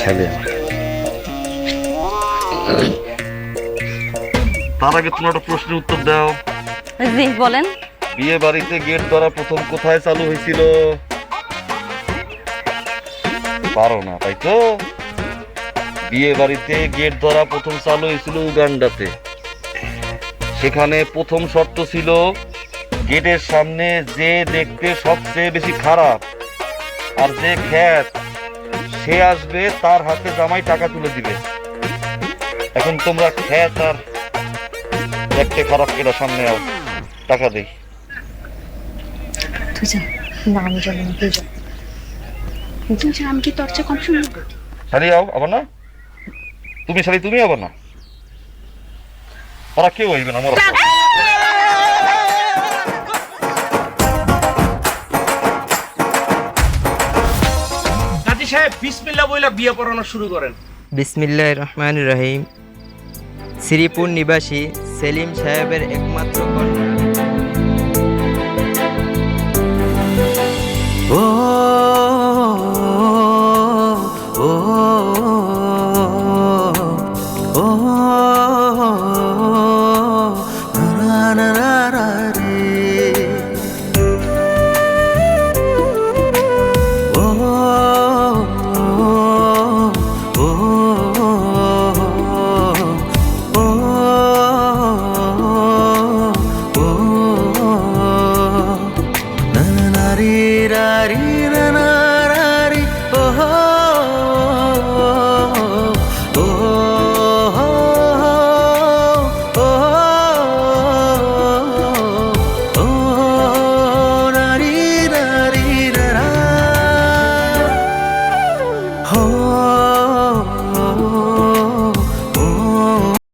খেলে তার আগে তোমার একটা প্রশ্নের উত্তর দাও। জি বলেন। বিয়ে বাড়িতে গেট ধরা প্রথম কোথায় চালু হয়েছিল? পারো না তাই তো? বিয়ে বাড়িতে গেট ধরা প্রথম চালু হয়েছিল উগান্ডাতে। সেখানে প্রথম শর্ত ছিল গেটের সামনে যে দেখতে সবচেয়ে বেশি খারাপ আর যে খ্যাত সে আসবে, তার হাতে জামাই টাকা তুলে দিবে। এখন তোমরা খ্যাত আর দেখতে খারাপ কেটা সামনে আও, টাকা দেই। তুই যা। না আমি যাবো না, তুই যা। তুই যা, আমি কি তোর চেয়ে কম শুনবো? শাড়ি আও আবার না, তুমি শাড়ি তুমি আবার না, ওরা কেউ হইবে না। কাজী সাহেব বিসমিল্লাহ বইলা বিয়ে পড়ানো শুরু করেন। বিসমিল্লাহির রহমানির রহিম। শ্রীপুর নিবাসী সেলিম সাহেবের একমাত্র কন্যা। ও